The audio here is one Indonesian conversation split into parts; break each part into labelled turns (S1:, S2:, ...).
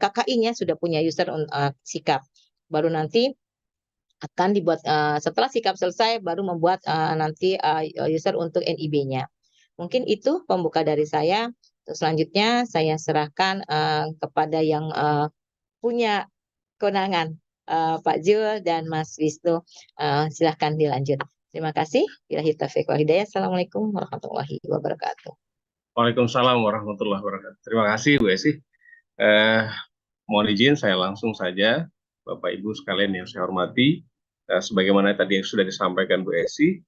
S1: KKI-nya sudah punya user sikap. Baru nanti akan dibuat setelah sikap selesai baru membuat nanti user untuk NIB-nya. Mungkin itu pembuka dari saya. Terus selanjutnya saya serahkan kepada yang punya kewenangan, Pak Jul dan Mas Wisnu. Silahkan dilanjut. Terima kasih. Billahi taufiq wal hidayah. Assalamualaikum warahmatullahi wabarakatuh.
S2: Waalaikumsalam warahmatullahi wabarakatuh. Terima kasih Bu Esi. Mohon izin saya langsung saja, Bapak Ibu sekalian yang saya hormati. Sebagaimana tadi yang sudah disampaikan Bu Esi,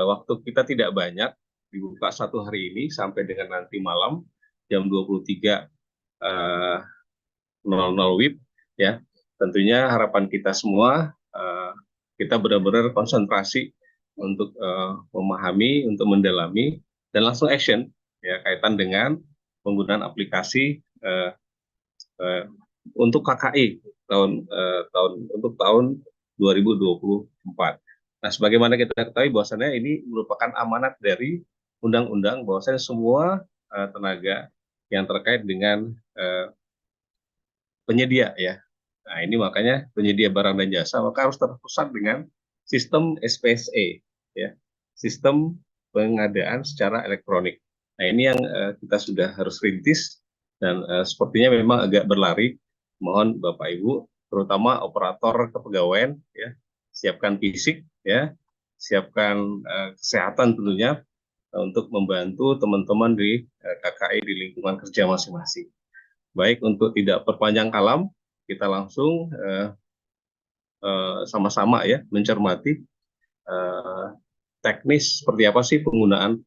S2: waktu kita tidak banyak, dibuka satu hari ini sampai dengan nanti malam jam 23.00 WIB ya. Tentunya harapan kita semua kita benar-benar konsentrasi untuk memahami, untuk mendalami dan langsung action ya kaitan dengan penggunaan aplikasi untuk KKI untuk tahun 2024. Nah, sebagaimana kita ketahui bahwasannya ini merupakan amanat dari undang-undang bahwasannya semua tenaga yang terkait dengan penyedia ya. Nah, ini makanya penyedia barang dan jasa maka harus terpusat dengan sistem SPSE ya. Sistem pengadaan secara elektronik. Nah, ini yang kita sudah harus rintis dan sepertinya memang agak berlari. Mohon Bapak Ibu, terutama operator kepegawaian ya, siapkan fisik ya, siapkan kesehatan tentunya untuk membantu teman-teman di KKI di lingkungan kerja masing-masing. Baik, untuk tidak perpanjang kalam, kita langsung sama-sama ya mencermati teknis seperti apa sih penggunaan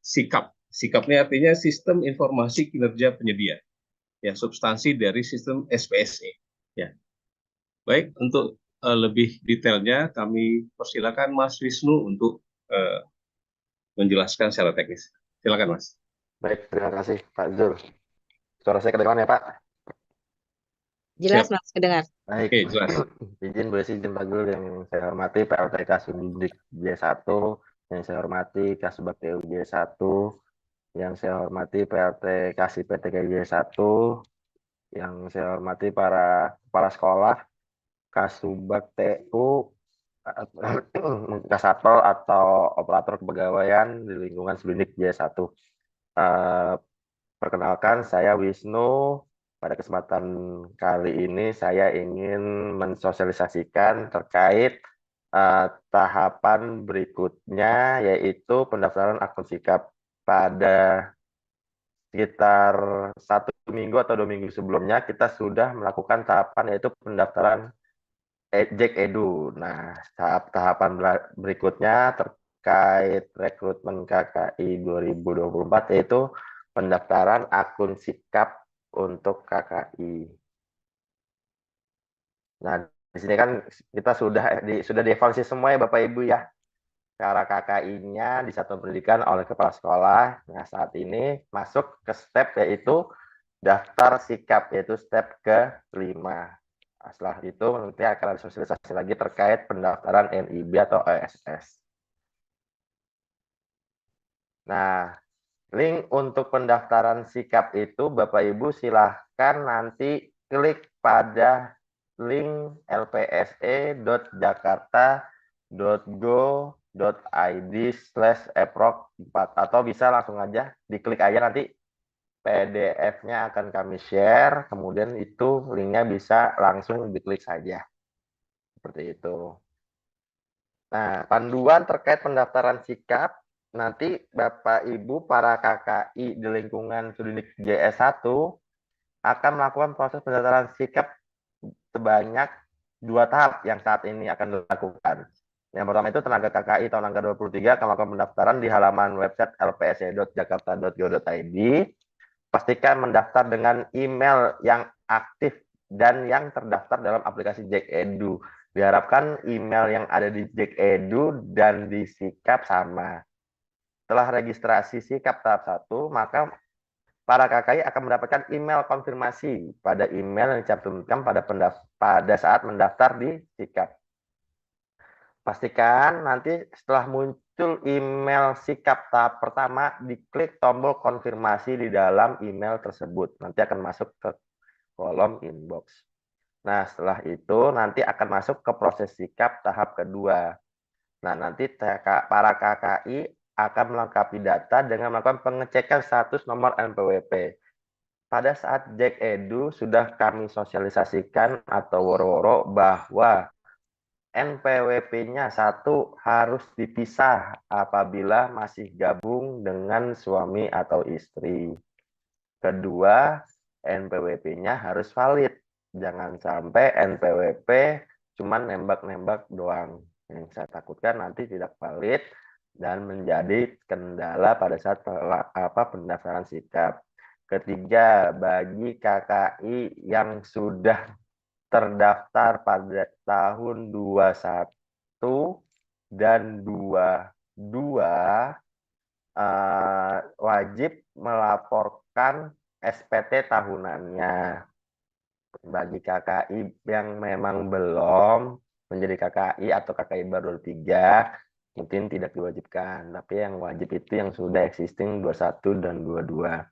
S2: sikap. Sikapnya artinya sistem informasi kinerja penyedia, ya substansi dari sistem SPSE. Ya, baik untuk lebih detailnya kami persilakan Mas Wisnu untuk menjelaskan secara teknis. Silakan Mas.
S3: Baik, terima kasih Pak Zul. Suara saya kedengaran ya Pak?
S1: Jelas
S2: Siap.
S1: Mas, kedengar.
S3: Baik,
S2: Oke, jelas.
S3: izin Bu Esi, izin Pak Zul yang saya hormati PLTK Subdik J1, yang saya hormati Kasubag TU J1, yang saya hormati PLT Kasih PTK J1, yang saya hormati para kepala sekolah Kasubag TU, Kasatpol atau operator kepegawaian di lingkungan Subdik J1. Perkenalkan, saya Wisnu. Pada kesempatan kali ini saya ingin mensosialisasikan terkait tahapan berikutnya, yaitu pendaftaran akun sikap. Pada sekitar 1 minggu atau 2 minggu sebelumnya, kita sudah melakukan tahapan yaitu pendaftaran JEK Edu. Nah, tahapan berikutnya terkait rekrutmen KKI 2024 yaitu pendaftaran akun sikap untuk KKI. Nah, di sini kan kita sudah dievaluasi semua ya Bapak Ibu ya. Cara KKI-nya di satuan pendidikan oleh kepala sekolah. Nah, saat ini masuk ke step yaitu daftar sikap, yaitu step ke-5. Setelah itu nanti akan ada sosialisasi lagi terkait pendaftaran NIB atau ESS. Nah, link untuk pendaftaran sikap itu Bapak Ibu silahkan nanti klik pada link lpse.jakarta.go.id/eprok4 atau bisa langsung aja diklik aja, nanti PDF-nya akan kami share, kemudian itu linknya bisa langsung diklik saja. Seperti itu. Nah, panduan terkait pendaftaran sikap, nanti Bapak Ibu para KKI di lingkungan Sudinik JS1 akan melakukan proses pendaftaran sikap sebanyak 2 tahap yang saat ini akan dilakukan. Yang pertama itu tenaga KKI tahun angka 23 akan melakukan pendaftaran di halaman website lpse.jakarta.go.id. Pastikan mendaftar dengan email yang aktif dan yang terdaftar dalam aplikasi JEK Edu. Diharapkan email yang ada di JEK Edu dan di sikap sama. Setelah registrasi sikap tahap 1, maka para KKI akan mendapatkan email konfirmasi pada email yang dicantumkan pada saat mendaftar di sikap. Pastikan nanti setelah muncul muncul email sikap tahap pertama, diklik tombol konfirmasi di dalam email tersebut. Nanti akan masuk ke kolom inbox. Nah, setelah itu nanti akan masuk ke proses sikap tahap kedua. Nah, nanti para KKI akan melengkapi data dengan melakukan pengecekan status nomor NPWP. Pada saat Jack Edu sudah kami sosialisasikan atau woro-woro bahwa NPWP-nya satu harus dipisah apabila masih gabung dengan suami atau istri. Kedua, NPWP-nya harus valid. Jangan sampai NPWP cuma nembak-nembak doang. Yang saya takutkan nanti tidak valid dan menjadi kendala pada saat pendaftaran sikap. Ketiga, bagi KKI yang sudah terdaftar pada tahun 21 dan 22 wajib melaporkan SPT tahunannya. Bagi KKI yang memang belum menjadi KKI atau KKI baru 3 mungkin tidak diwajibkan, tapi yang wajib itu yang sudah existing 21 dan 22.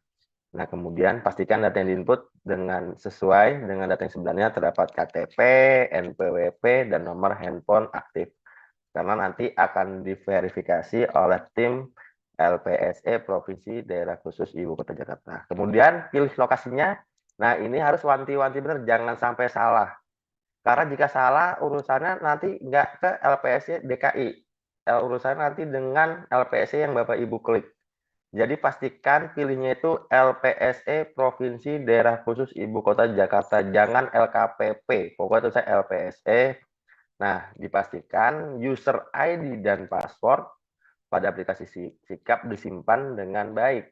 S3: Nah, kemudian pastikan data yang diinput dengan sesuai dengan data yang sebenarnya terdapat KTP, NPWP, dan nomor handphone aktif. Karena nanti akan diverifikasi oleh tim LPSE Provinsi Daerah Khusus Ibu Kota Jakarta. Kemudian pilih lokasinya. Nah, ini harus wanti-wanti benar, jangan sampai salah. Karena jika salah, urusannya nanti nggak ke LPSE DKI. Urusannya nanti dengan LPSE yang Bapak Ibu klik. Jadi pastikan pilihnya itu LPSE Provinsi Daerah Khusus Ibu Kota Jakarta, jangan LKPP. Pokoknya itu saya LPSE. Nah, dipastikan user ID dan password pada aplikasi sikap disimpan dengan baik.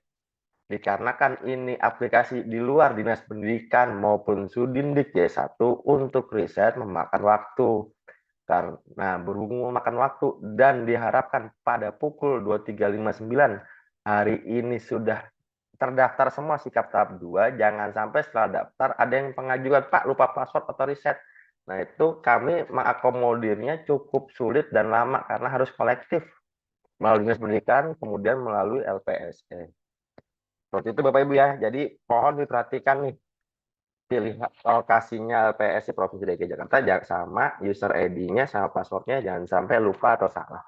S3: Dikarenakan ini aplikasi di luar Dinas Pendidikan maupun Sudindik Y1 untuk riset memakan waktu. Karena berhubung memakan waktu dan diharapkan pada pukul 23.59 hari ini sudah terdaftar semua sikap tahap 2, jangan sampai setelah daftar ada yang pengajuan, Pak lupa password atau reset. Nah, itu kami mengakomodirnya cukup sulit dan lama karena harus kolektif melalui Dinas Pendidikan, kemudian melalui LPSE. Seperti itu Bapak Ibu ya. Jadi mohon diperhatikan nih, pilih lokasinya LPSE Provinsi DKI Jakarta sama user ID-nya sama passwordnya, jangan sampai lupa atau salah.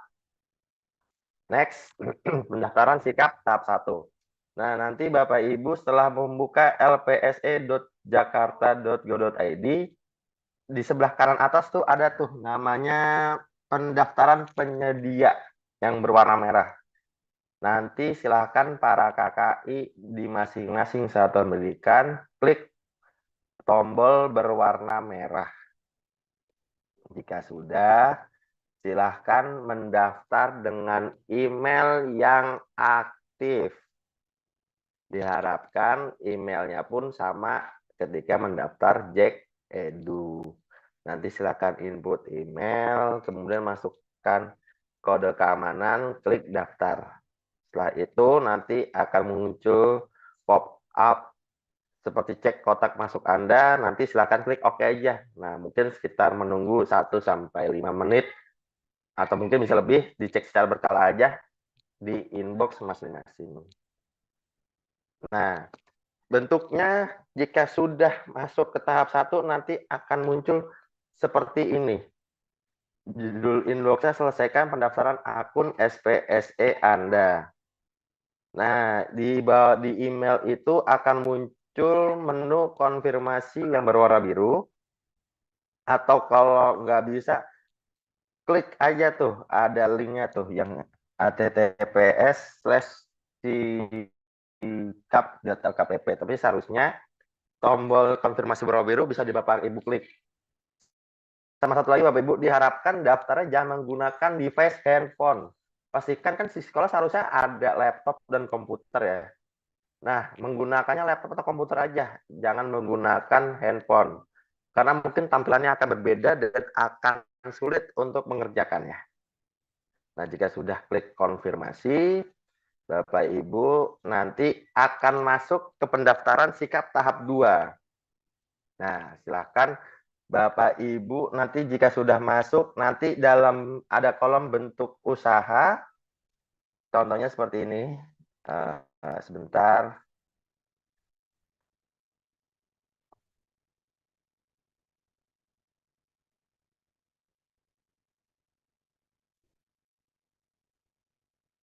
S3: Next, pendaftaran sikap tahap 1. Nah, nanti Bapak Ibu setelah membuka lpse.jakarta.go.id, di sebelah kanan atas tuh ada tuh namanya pendaftaran penyedia yang berwarna merah. Nanti silakan para KKI di masing-masing satuan pendidikan klik tombol berwarna merah. Jika sudah, silahkan mendaftar dengan email yang aktif. Diharapkan emailnya pun sama ketika mendaftar Jack Edu. Nanti silahkan input email, kemudian masukkan kode keamanan, klik daftar. Setelah itu nanti akan muncul pop-up seperti cek kotak masuk Anda, nanti silahkan klik OK aja. Nah, mungkin sekitar menunggu 1-5 menit, atau mungkin bisa lebih, dicek secara berkala aja di inbox masing-masing. Nah, bentuknya jika sudah masuk ke tahap 1, nanti akan muncul seperti ini. Judul inboxnya selesaikan pendaftaran akun SPSE Anda. Nah, di email itu akan muncul menu konfirmasi yang berwarna biru. Atau kalau nggak bisa, klik aja tuh, ada linknya tuh yang https://sikap.lkpp. Tapi seharusnya tombol konfirmasi berwarna biru bisa di Bapak Ibu klik. Sama satu lagi Bapak Ibu, diharapkan daftarnya jangan menggunakan device handphone. Pastikan kan di sekolah seharusnya ada laptop dan komputer ya. Nah, menggunakannya laptop atau komputer aja, jangan menggunakan handphone. Karena mungkin tampilannya akan berbeda dan akan sulit untuk mengerjakannya. Nah, jika sudah klik konfirmasi, Bapak Ibu nanti akan masuk ke pendaftaran sikap tahap 2. Nah, silakan Bapak Ibu nanti jika sudah masuk, nanti dalam ada kolom bentuk usaha, contohnya seperti ini. Sebentar.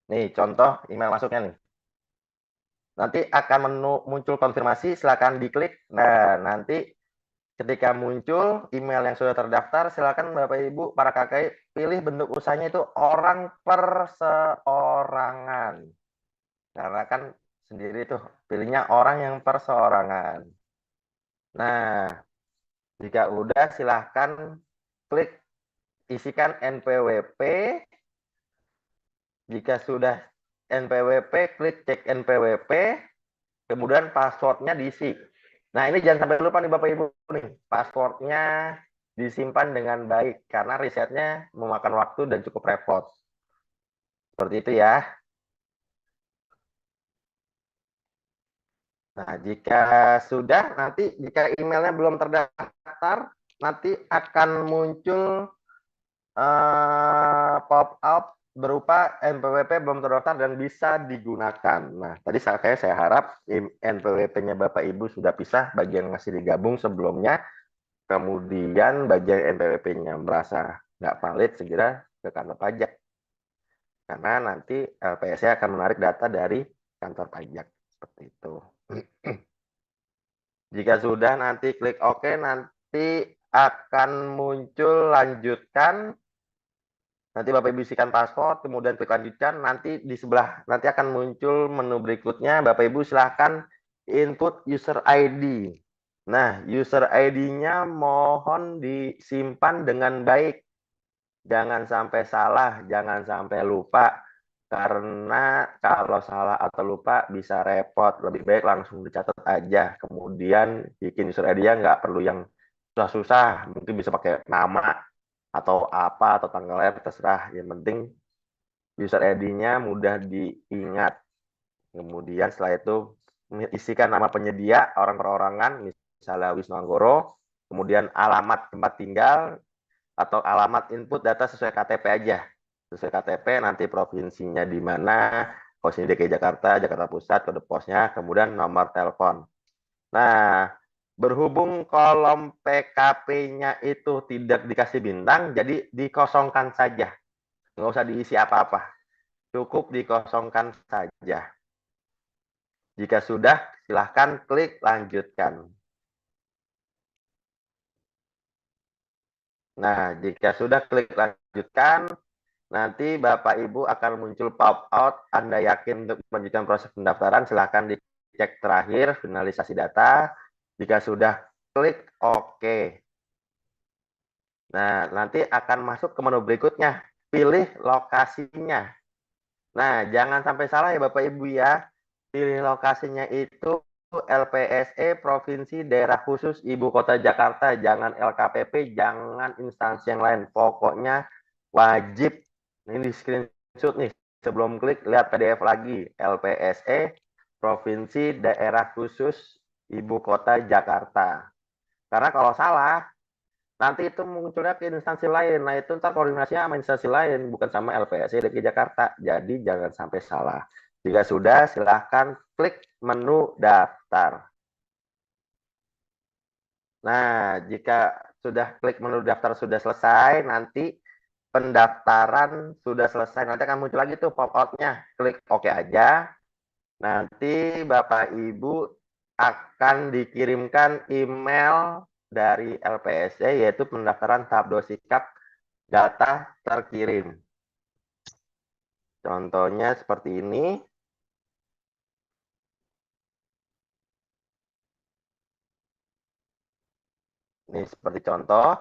S3: Nih, contoh email masuknya nih. Nanti akan muncul konfirmasi, silakan diklik. Nah, nanti ketika muncul email yang sudah terdaftar, silakan Bapak Ibu para KKI pilih bentuk usahanya itu orang perseorangan. Karena kan sendiri tuh pilihnya orang yang perseorangan. Nah, jika udah silahkan klik isikan NPWP. Jika sudah NPWP, klik cek NPWP, kemudian passwordnya diisi. Nah, ini jangan sampai lupa nih Bapak Ibu nih, passwordnya disimpan dengan baik karena risetnya memakan waktu dan cukup repot. Seperti itu ya. Nah, jika sudah, nanti jika emailnya belum terdaftar, nanti akan muncul pop-up berupa NPWP belum terdaftar dan bisa digunakan. Nah, tadi saya harap NPWP-nya Bapak Ibu sudah pisah, bagian masih digabung sebelumnya, kemudian bagian NPWP-nya merasa nggak valid, segera ke kantor pajak. Karena nanti LPSC akan menarik data dari kantor pajak. Seperti itu. Jika sudah, nanti klik OK, nanti akan muncul lanjutkan. Nanti Bapak Ibu isikan password, kemudian klik lanjutkan. Nanti di sebelah, nanti akan muncul menu berikutnya. Bapak Ibu silahkan input user ID. Nah, user ID-nya mohon disimpan dengan baik. Jangan sampai salah, jangan sampai lupa. Karena kalau salah atau lupa bisa repot. Lebih baik langsung dicatat aja. Kemudian bikin user ID-nya nggak perlu yang susah-susah. Mungkin bisa pakai nama atau apa atau tanggal lahir terserah. Yang penting user ID-nya mudah diingat. Kemudian setelah itu isikan nama penyedia orang perorangan, misalnya Wisnu Anggoro, kemudian alamat tempat tinggal atau alamat input data sesuai KTP aja. Sesuai KTP nanti provinsinya di mana, posisi DKI Jakarta, Jakarta Pusat, kode posnya, kemudian nomor telepon. Nah, berhubung kolom PKP-nya itu tidak dikasih bintang, jadi dikosongkan saja. Nggak usah diisi apa-apa. Cukup dikosongkan saja. Jika sudah, silahkan klik lanjutkan. Nah, jika sudah klik lanjutkan, nanti Bapak Ibu akan muncul pop-out. Anda yakin untuk melanjutkan proses pendaftaran, silahkan dicek terakhir, finalisasi data. Jika sudah, klik OK. Nah, nanti akan masuk ke menu berikutnya. Pilih lokasinya. Nah, jangan sampai salah ya Bapak Ibu ya. Pilih lokasinya itu LPSE Provinsi Daerah Khusus Ibu Kota Jakarta. Jangan LKPP, jangan instansi yang lain. Pokoknya wajib. Ini di screenshot nih. Sebelum klik, lihat PDF lagi. LPSE Provinsi Daerah Khusus Ibu Kota Jakarta. Karena kalau salah, nanti itu munculnya ke instansi lain. Nah, itu ntar koordinasinya sama instansi lain, bukan sama LPSC DKI Jakarta. Jadi, jangan sampai salah. Jika sudah, silahkan klik menu daftar. Nah, jika sudah klik menu daftar sudah selesai, nanti pendaftaran sudah selesai. Nanti akan muncul lagi tuh pop-out-nya. Klik OK aja. Nanti Bapak Ibu akan dikirimkan email dari LPSC, yaitu pendaftaran tahap 2 sikap data terkirim. Contohnya seperti ini. Ini seperti contoh.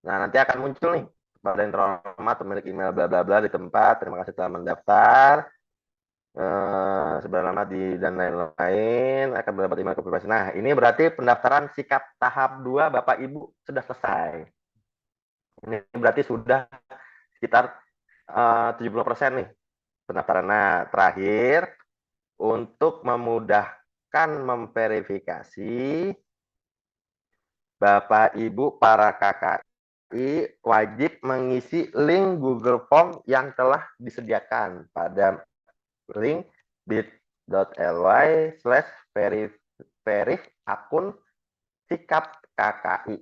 S3: Nah, nanti akan muncul nih pada yang terhormat pemilik email bla bla bla di tempat. Terima kasih telah mendaftar. Sebenarnya nama di dan lain-lain akan mendapat email konfirmasi. Nah, ini berarti pendaftaran sikap tahap 2 Bapak Ibu sudah selesai. Ini berarti sudah sekitar 70% nih pendaftaran. Nah, terakhir untuk memudahkan memverifikasi, Bapak Ibu para KKI wajib mengisi link Google Form yang telah disediakan pada link bit.ly/verif akun sikap KKI.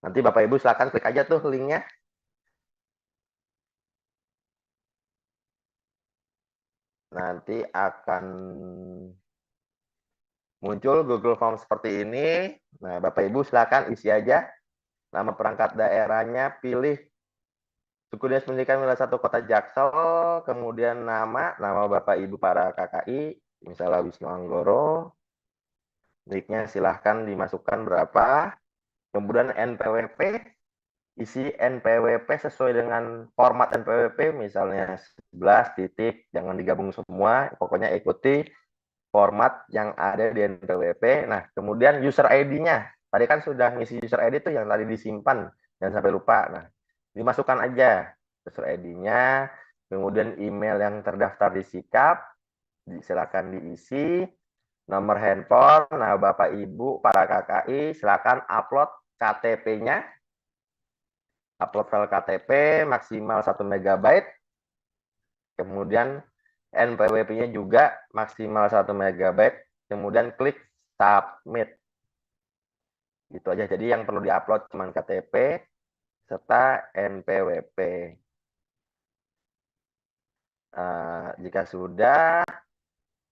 S3: Nanti Bapak Ibu silakan klik aja tuh linknya. Nanti akan muncul Google Form seperti ini. Nah, Bapak Ibu silakan isi aja nama perangkat daerahnya, pilih suku dinas pendidikan wilayah 1 Kota Jaksel, kemudian nama Bapak Ibu para KKI, misalnya Wisnu Anggoro, nicknya silahkan dimasukkan berapa, kemudian NPWP, isi NPWP sesuai dengan format NPWP, misalnya 11 titik, jangan digabung semua, pokoknya ikuti format yang ada di NPWP. Nah, kemudian user ID-nya, tadi kan sudah ngisi user ID itu yang tadi disimpan, jangan sampai lupa. Nah, dimasukkan aja user ID-nya, kemudian email yang terdaftar di Sikap, silakan diisi, nomor handphone. Nah, Bapak Ibu para KKI silakan upload KTP-nya, upload file KTP maksimal 1 MB, kemudian NPWP-nya juga maksimal 1 MB, kemudian klik submit. Itu aja. Jadi yang perlu diupload cuma KTP serta NPWP. Jika sudah,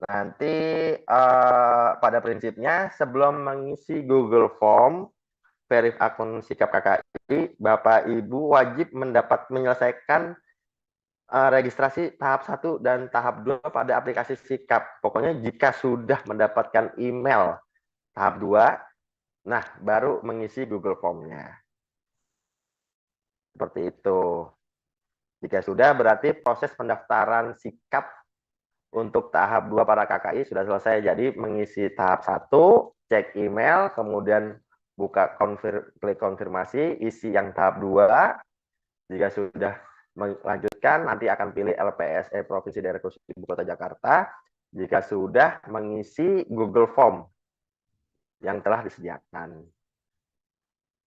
S3: nanti pada prinsipnya sebelum mengisi Google Form verif akun sikap KKI, Bapak Ibu wajib menyelesaikan registrasi tahap 1 dan tahap 2 pada aplikasi Sikap. Pokoknya jika sudah mendapatkan email tahap 2, nah baru mengisi Google Form-nya. Seperti itu. Jika sudah, berarti proses pendaftaran Sikap untuk tahap 2 para KKI sudah selesai. Jadi mengisi tahap 1, cek email, kemudian buka klik konfirmasi, isi yang tahap 2. Jika sudah melanjutkan, nanti akan pilih LPSE Provinsi Daerah Khusus Ibu Kota Jakarta. Jika sudah mengisi Google Form yang telah disediakan.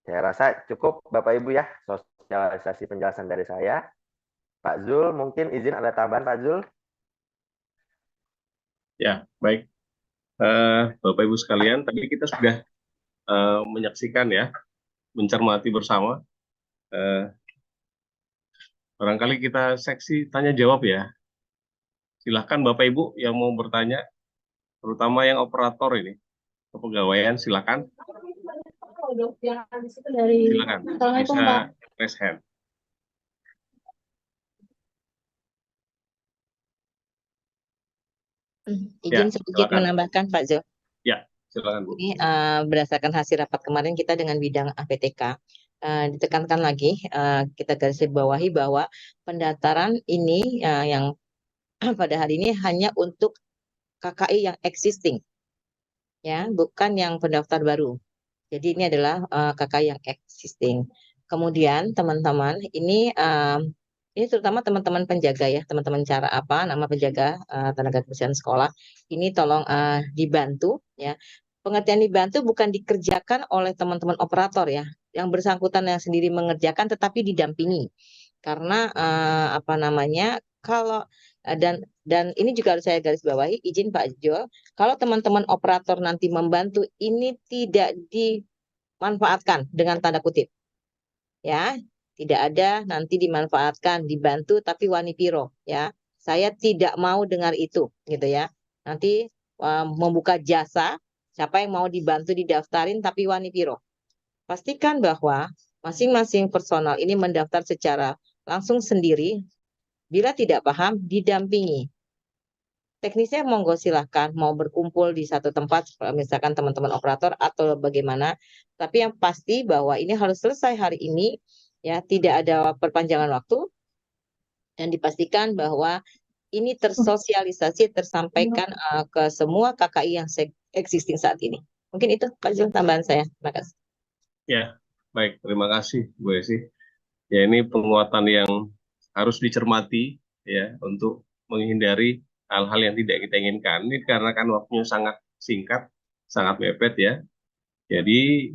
S3: Saya rasa cukup Bapak Ibu ya, sosialisasi penjelasan dari saya. Pak Zul, mungkin izin ada tambahan Pak Zul?
S2: Ya, baik. Bapak Ibu sekalian, tadi kita sudah menyaksikan ya, mencermati bersama. Barangkali kita seksi tanya jawab ya. Silahkan Bapak Ibu yang mau bertanya, terutama yang operator ini, kepegawaian, silakan. Silakan, bisa raise hand.
S1: Izin sedikit
S2: silakan.
S1: menambahkan Pak Zul.
S2: Ya, silakan Bu.
S1: Ini berdasarkan hasil rapat kemarin kita dengan bidang APTK, ditekankan lagi, kita garis bawahi bahwa pendaftaran ini yang pada hari ini hanya untuk KKI yang existing, ya, bukan yang pendaftar baru. Jadi ini adalah KKI yang existing. Kemudian teman-teman ini terutama teman-teman penjaga ya, teman-teman cara apa nama penjaga tenaga kebersihan sekolah ini tolong dibantu ya. Pengertian dibantu bukan dikerjakan oleh teman-teman operator ya, yang bersangkutan yang sendiri mengerjakan tetapi didampingi. Karena apa namanya kalau dan ini juga harus saya garis bawahi, izin Pak Jol, kalau teman-teman operator nanti membantu ini tidak dimanfaatkan dengan tanda kutip. Ya, tidak ada nanti dimanfaatkan, dibantu tapi wani piro ya. Saya tidak mau dengar itu gitu ya. Nanti membuka jasa, siapa yang mau dibantu didaftarin tapi wani piro. Pastikan bahwa masing-masing personal ini mendaftar secara langsung sendiri. Bila tidak paham, didampingi. Teknisnya monggo silahkan mau berkumpul di satu tempat, misalkan teman-teman operator atau bagaimana. Tapi yang pasti bahwa ini harus selesai hari ini, ya tidak ada perpanjangan waktu dan dipastikan bahwa ini tersosialisasi, tersampaikan ke semua KKI yang existing saat ini. Mungkin itu Pak Zul tambahan saya. Terima kasih.
S2: Ya, baik. Terima kasih Bu Esi. Ya, ini penguatan yang harus dicermati ya untuk menghindari hal-hal yang tidak kita inginkan. Ini karena kan waktunya sangat singkat, sangat mepet ya. Jadi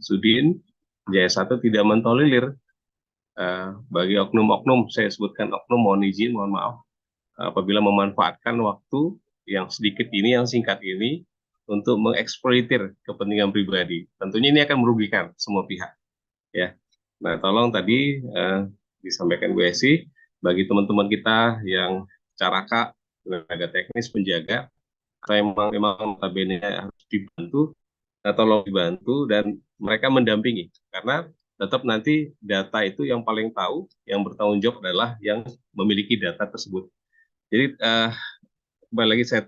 S2: Sudin Jaya 1 tidak mentolerir bagi oknum-oknum, saya sebutkan oknum, mohon izin, mohon maaf, apabila memanfaatkan waktu yang sedikit ini, yang singkat ini, untuk mengeksploitir kepentingan pribadi. Tentunya ini akan merugikan semua pihak. Ya, nah tolong tadi disampaikan Bu Esi, bagi teman-teman kita yang caraka, tenaga teknis, penjaga, memang notabene harus dibantu, tolong dibantu dan mereka mendampingi, karena tetap nanti data itu yang paling tahu, yang bertanggung jawab adalah yang memiliki data tersebut. Jadi kembali lagi saya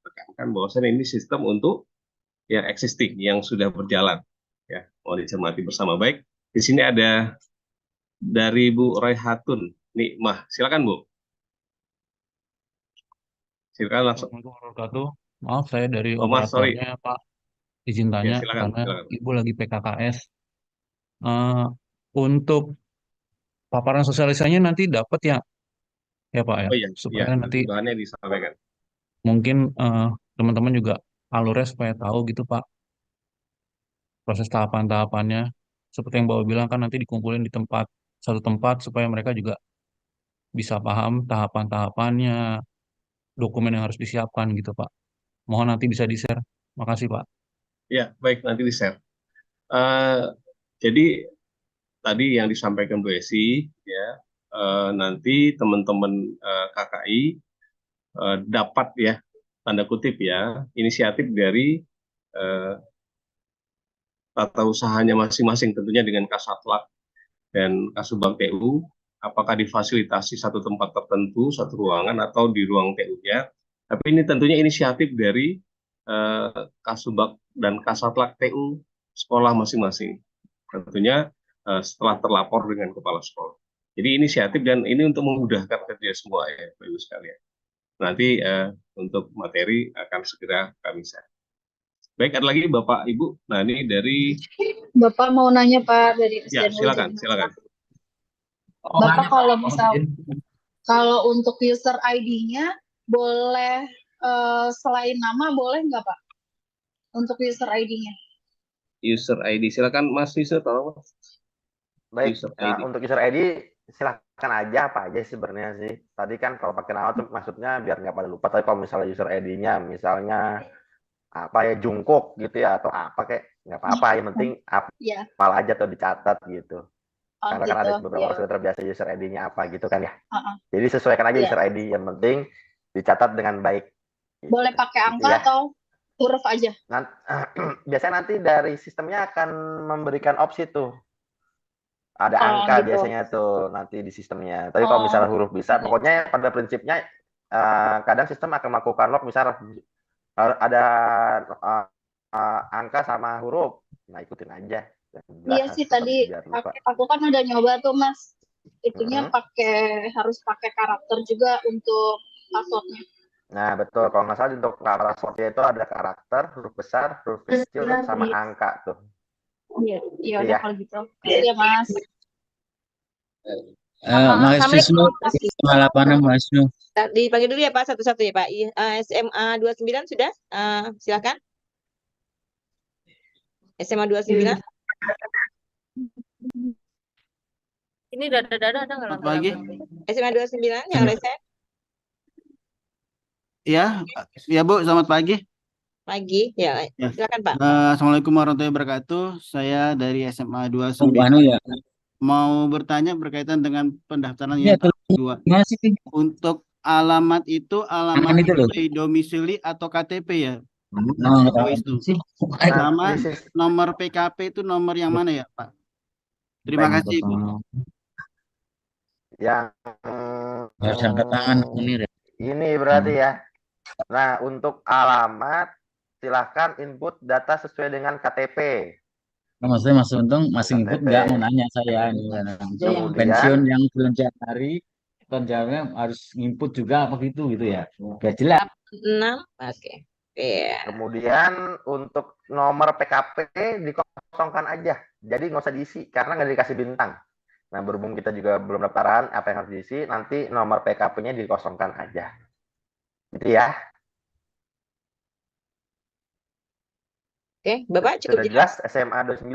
S2: tekankan bahwasanya ini sistem untuk yang existing, yang sudah berjalan, ya, mau dicermati bersama. Baik, di sini ada dari Bu Raihatun Nikmah, silakan Bu, silakan langsung.
S4: Assalamualaikum warahmatullahi wabarakatuh. Maaf, saya dari
S2: Oh Mas, sorry,
S4: operatornya, Pak. Izin
S2: ya
S4: tanya,
S2: silakan,
S4: karena
S2: silakan.
S4: Ibu lagi PKKS. Eh, untuk paparan sosialisasinya nanti dapat ya Pak ya,
S2: Oh iya, iya,
S4: supaya
S2: nanti
S4: nanti
S2: bahannya disampaikan.
S4: mungkin teman-teman juga alurnya supaya tahu gitu Pak, proses tahapan-tahapannya. Seperti yang Bapak bilang kan nanti dikumpulin di satu tempat supaya mereka juga bisa paham tahapan-tahapannya, dokumen yang harus disiapkan gitu Pak. Mohon nanti bisa di-share. Makasih Pak.
S2: Ya, baik, nanti di-share. Eh, jadi tadi yang disampaikan Bu Esi, ya, nanti teman-teman KKI dapat, ya, tanda kutip ya, inisiatif dari eh, tata usahanya masing-masing, tentunya dengan Kasatlat dan Kasubag TU, apakah difasilitasi satu tempat tertentu, satu ruangan, atau di ruang TU-nya. Tapi ini tentunya inisiatif dari Kasubag dan Kasatlat TU sekolah masing-masing. Tentunya setelah terlapor dengan kepala sekolah. Jadi inisiatif, dan ini untuk memudahkan kerja semua ya, Bapak Ibu sekalian. Nanti untuk materi akan segera kami share. Baik, ada lagi Bapak Ibu. Nah, ini dari
S5: Bapak mau nanya Pak dari
S2: ya,
S5: SDN
S2: silakan,
S5: Urjan.
S2: silakan.
S5: Bapak kalau untuk user ID-nya boleh selain nama boleh nggak Pak? Untuk user ID-nya?
S2: User ID, silakan Mas Yusuf, tolong Mas.
S3: Baik,
S2: User
S3: nah
S2: ID.
S3: untuk user ID silahkan aja apa aja sih sebenarnya sih. Tadi kan kalau pakai nama tuh maksudnya biar nggak pada lupa. Tapi kalau misalnya user ID-nya misalnya apa ya jungkook gitu ya atau apa kayak nggak apa-apa. Yang penting
S5: Ya,
S3: apal aja atau dicatat gitu.
S5: oh
S3: Karena kan ada
S5: gitu.
S3: beberapa
S5: Ya.
S3: orang sudah terbiasa user ID-nya apa gitu kan ya.
S5: Uh-uh.
S3: Jadi sesuaikan aja
S5: Ya.
S3: user ID. Yang penting dicatat dengan baik. Gitu.
S5: Boleh pakai angka
S3: ya.
S5: atau huruf aja?
S3: Biasanya nanti dari sistemnya akan memberikan opsi tuh. Ada angka
S5: gitu.
S3: biasanya tuh nanti di sistemnya. Tapi kalau misalnya huruf bisa, pokoknya pada prinsipnya kadang sistem akan melakukan lock misalnya ada angka sama huruf. Nah, ikutin aja.
S5: Iya sih tadi aku kan udah nyoba tuh Mas. Itunya harus pakai karakter juga untuk passwordnya.
S3: Nah, betul. Kalau nggak salah untuk passwordnya itu ada karakter, huruf besar, huruf kecil, sama angka tuh.
S5: Iya, iya udah kalau gitu. Iya Mas.
S6: Mas Wisnu, pengalaman Mas Wisnu.
S1: Dipanggil dulu ya Pak, satu-satu ya Pak. SMA 29 sudah? Silakan. SMA 29.
S7: Ini dada-dada ada nggak?
S6: Selamat pagi.
S1: SMA 29 yang resen.
S6: Ya Bu, selamat pagi.
S1: Pagi, ya. Silakan Pak.
S6: Assalamualaikum warahmatullahi wabarakatuh. Saya dari SMA 29. Mau bertanya berkaitan dengan pendaftaran yang kedua. Untuk alamat itu alamat domisili atau KTP ya? Sama nomor PKP itu nomor yang mana ya Pak? Terima kasih Bu.
S3: Yang
S6: harus angkat tangan
S3: ini berarti ya. Nah, untuk alamat silahkan input data sesuai dengan KTP.
S6: Nah, maksudnya Mas Untung masih input nggak, mau nanya saya pensiun yang bulan Januari tunjangannya harus input juga apa gitu ya? Biar jelas.
S1: 6, oke. Yeah.
S3: Kemudian untuk nomor PKP dikosongkan aja, jadi nggak usah diisi karena nggak dikasih bintang. Nah, berhubung kita juga belum daftaran, apa yang harus diisi nanti nomor PKP-nya dikosongkan aja, gitu ya.
S1: Oke, Bapak cukup
S3: sudah jelas SMA 29?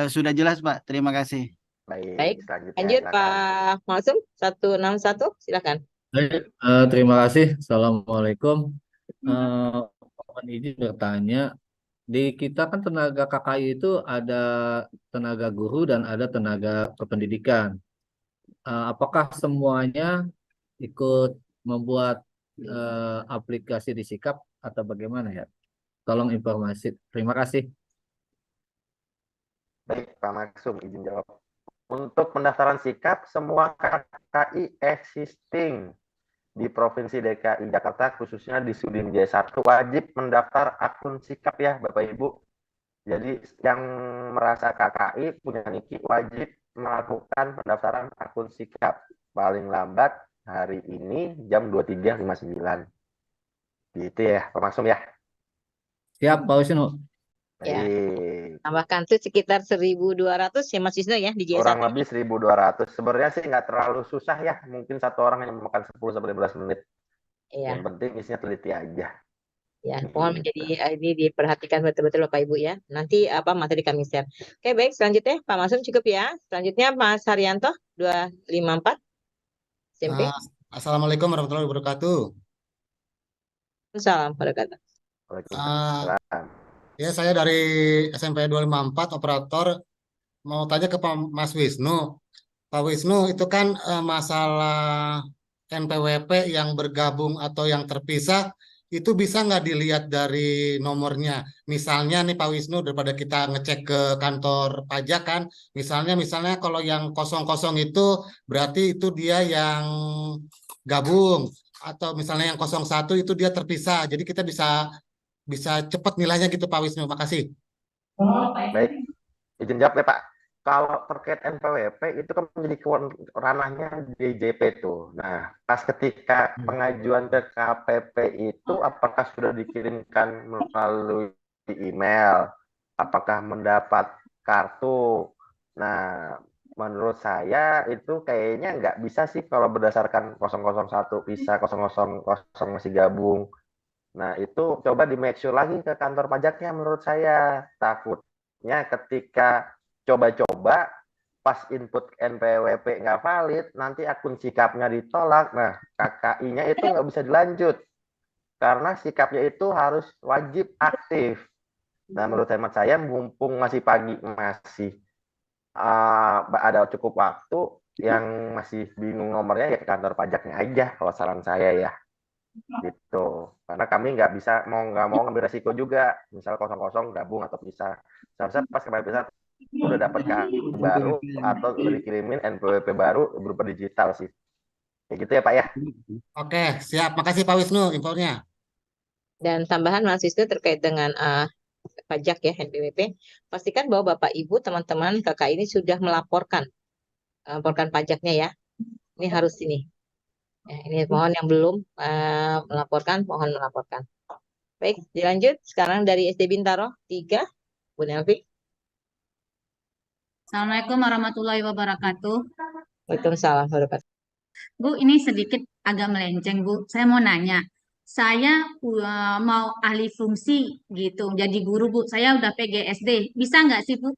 S6: Sudah jelas Pak, terima kasih.
S1: Baik,
S3: selanjutnya
S1: lanjut
S3: silakan.
S1: Pak Masum 161, silakan.
S8: Baik, terima kasih. Assalamualaikum. Mohon izin bertanya, di kita kan tenaga KKI itu ada tenaga guru dan ada tenaga kependidikan. Apakah semuanya ikut membuat aplikasi di Sikap atau bagaimana ya? Tolong informasi. Terima kasih.
S3: Baik, Pak Maksum, izin jawab. Untuk pendaftaran sikap, semua KKI existing di Provinsi DKI Jakarta, khususnya di Sudin J1, wajib mendaftar akun sikap ya, Bapak Ibu. Jadi yang merasa KKI punya NIKI wajib melakukan pendaftaran akun sikap. Paling lambat hari ini jam 23.59. Gitu ya, Pak Maksum ya.
S8: Siap, Pak Wisnu.
S1: Ya,
S3: Baik.
S1: tambahkan tuh sekitar 1.200 ya Mas Wisnu ya di J1.
S3: Kurang lebih 1.200. Sebenarnya sih nggak terlalu susah ya. Mungkin satu orang yang memakan 10-15 menit.
S1: Iya.
S3: Yang penting isinya teliti aja.
S1: Ya, mohon menjadi ini diperhatikan betul-betul Bapak Ibu ya. Nanti materi kami share. Oke, baik, selanjutnya Pak Masum cukup ya. Selanjutnya Mas Haryanto 254 SMP.
S9: Assalamualaikum warahmatullahi wabarakatuh.
S1: Salam wabarakatuh.
S3: Waalaikumsalam.
S9: Ya, saya dari SMP 254 operator mau tanya ke Pak Mas Wisnu. Pak Wisnu, itu kan masalah NPWP yang bergabung atau yang terpisah itu bisa nggak dilihat dari nomornya? Misalnya nih Pak Wisnu, daripada kita ngecek ke kantor pajak kan, misalnya kalau yang 00 itu berarti itu dia yang gabung, atau misalnya yang 01 itu dia terpisah. Jadi kita bisa cepat nilainya gitu Pak Wisnu. Makasih.
S3: Baik, izin jawab ya Pak. Kalau terkait NPWP itu kan menjadi ranahnya DJP tuh. Nah, pas ketika pengajuan ke KPP itu apakah sudah dikirimkan melalui email? Apakah mendapat kartu? Nah, menurut saya itu kayaknya nggak bisa sih kalau berdasarkan 001 bisa 000 masih gabung. Nah, itu coba di make sure lagi ke kantor pajaknya menurut saya. Takutnya ketika coba-coba pas input NPWP nggak valid, nanti akun sikapnya ditolak. Nah, KKI-nya itu nggak bisa dilanjut. Karena sikapnya itu harus wajib aktif. Nah, menurut hemat saya, mumpung masih pagi, masih ada cukup waktu, yang masih bingung nomornya ya ke kantor pajaknya aja, kalau saran saya ya. Gitu. Karena kami nggak bisa, nggak mau ngambil resiko juga. Misal 00 gabung atau pisah. Seharusnya pas kemarin pisah, udah dapat kartu baru atau udah dikirimin NPWP baru berupa digital sih. Kayak gitu ya Pak ya.
S9: Oke, siap. Makasih Pak Wisnu infonya.
S1: Dan tambahan Mas Wisnu terkait dengan pajak ya NPWP, pastikan bahwa Bapak Ibu teman-teman KKI ini sudah melaporkan pajaknya ya. Ini harus ini. Ya, ini mohon yang belum melaporkan, mohon melaporkan. Baik, dilanjut sekarang dari SD Bintaro 3, Bu Nelvi.
S10: Assalamualaikum warahmatullahi wabarakatuh.
S1: Waalaikumsalam warahmatullahi wabarakatuh.
S10: Bu, ini sedikit agak melenceng, Bu. Saya mau nanya. Saya mau ahli fungsi gitu, jadi guru, Bu. Saya udah PGSD. Bisa nggak sih, Bu?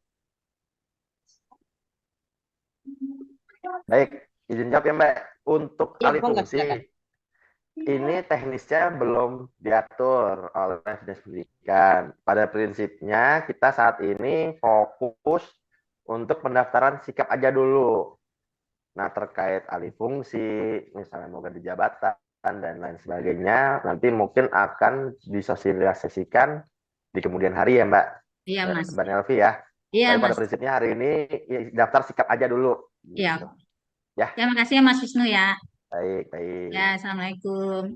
S3: Baik, izin jawab ya Mbak. Untuk
S1: Ya,
S3: alih
S1: monggo,
S3: fungsi,
S1: silakan.
S3: ini teknisnya belum diatur oleh Dinas Pendidikan. Pada prinsipnya kita saat ini fokus untuk pendaftaran sikap aja dulu. Nah, terkait alih fungsi, misalnya mau ganti jabatan dan lain sebagainya, nanti mungkin akan disosialisasikan di kemudian hari ya Mbak.
S10: Iya, Mas.
S3: Mbak Nelvi ya.
S10: Iya,
S3: Tapi pada
S10: Mas.
S3: prinsipnya hari ini daftar sikap aja dulu.
S10: Iya.
S3: Ya.
S10: Terima kasih ya, Mas Wisnu ya.
S3: Baik, baik.
S10: Ya, Assalamualaikum.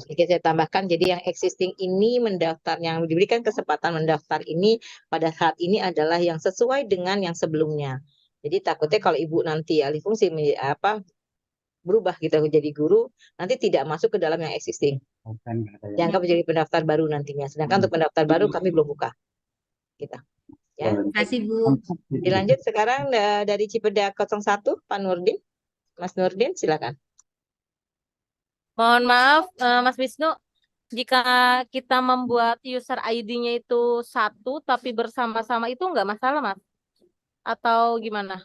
S1: Sedikit saya tambahkan, jadi yang existing ini mendaftar, yang diberikan kesempatan mendaftar ini pada saat ini adalah yang sesuai dengan yang sebelumnya. Jadi takutnya kalau Ibu nanti alih fungsi berubah gitu jadi guru, nanti tidak masuk ke dalam yang existing. Dianggap menjadi pendaftar baru nantinya. Sedangkan untuk pendaftar baru kami belum buka. Kita. Ya.
S10: Terima kasih, Bu.
S1: Dilanjut sekarang dari Cipedak 01, Pak Nurdin. Mas Nurdin, silakan.
S7: Mohon maaf, Mas Wisnu, jika kita membuat user ID-nya itu satu tapi bersama-sama itu nggak masalah, Mas? Atau gimana?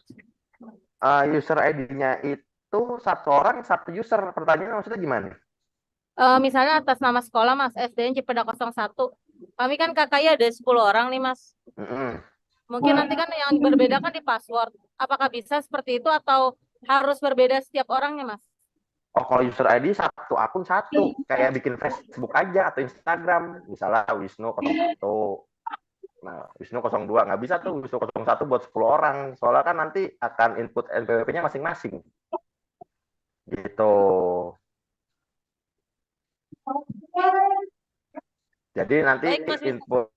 S3: User ID-nya itu satu orang satu user. Pertanyaan maksudnya gimana?
S7: Misalnya atas nama sekolah Mas, SDN Cipeda 01. Kami kan KKI ada 10 orang nih Mas. Mungkin nanti kan yang berbeda kan di password. Apakah bisa seperti itu atau harus berbeda setiap orangnya Mas?
S3: Oh, kalau user ID satu akun satu, kayak bikin Facebook aja atau Instagram, misalnya Wisnu 01. Nah, Wisnu 02 nggak bisa tuh Wisnu 01 buat 10 orang. Soalnya kan nanti akan input NPWP-nya masing-masing. Gitu. Jadi nanti
S7: Baik, Mas Wisnu.
S3: input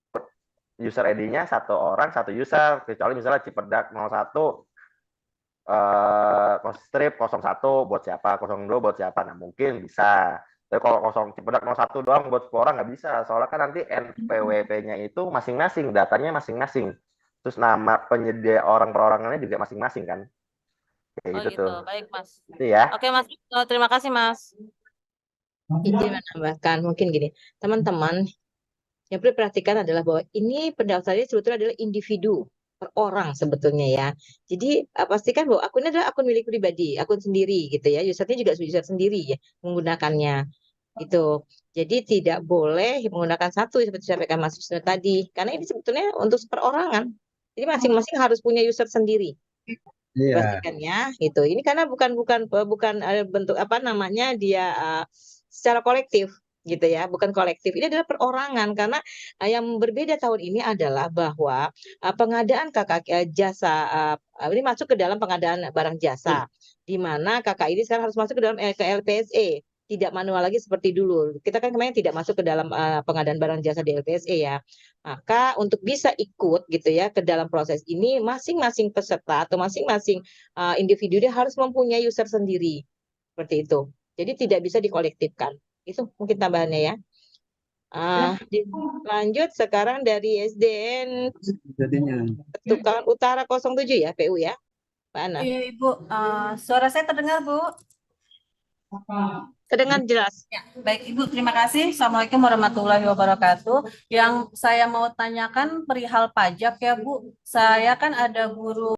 S3: user ID-nya satu orang satu user, kecuali misalnya Cipedak 01 strip 01 buat siapa, 02 buat siapa. Nah, mungkin bisa. Tapi kalau Cipedak 01 doang buat 10 orang nggak bisa. Soalnya kan nanti NPWP-nya itu masing-masing, datanya masing-masing. Terus nama penyedia orang perorangannya juga masing-masing kan. Kayak gitu
S7: gitu.
S3: tuh.
S7: Baik, Mas.
S3: Itu ya.
S7: Oke, Mas. Terima kasih, Mas.
S1: Izin menambahkan, mungkin gini, teman-teman, yang perlu diperhatikan adalah bahwa ini pendaftarannya sebetulnya adalah individu per orang sebetulnya ya. Jadi pastikan bahwa akun ini adalah akun milik pribadi, akun sendiri gitu ya. Usernya juga user sendiri ya menggunakannya itu. Jadi tidak boleh menggunakan satu seperti disampaikan Mas Wisnu tadi, karena ini sebetulnya untuk perorangan. Jadi masing-masing harus punya user sendiri. Pastikan ya, itu. Ini karena bukan bentuk apa namanya dia secara kolektif gitu ya, bukan kolektif. Ini adalah perorangan karena yang berbeda tahun ini adalah bahwa pengadaan jasa ini masuk ke dalam pengadaan barang jasa, di mana KKI ini sekarang harus masuk ke dalam ke LPSE, tidak manual lagi seperti dulu. Kita kan kemarin tidak masuk ke dalam pengadaan barang jasa di LPSE ya. Maka untuk bisa ikut gitu ya ke dalam proses ini, masing-masing peserta atau masing-masing individu dia harus mempunyai user sendiri seperti itu. Jadi tidak bisa dikolektifkan. Itu mungkin tambahannya ya. Lanjut sekarang dari SDN Petukangan Utara 07 ya, PU ya, Mbak Ana.
S11: Iya Ibu, suara saya terdengar Bu?
S1: Terdengar jelas.
S11: Ya, baik Ibu, terima kasih. Assalamualaikum warahmatullahi wabarakatuh. Yang saya mau tanyakan perihal pajak ya Bu. Saya kan ada guru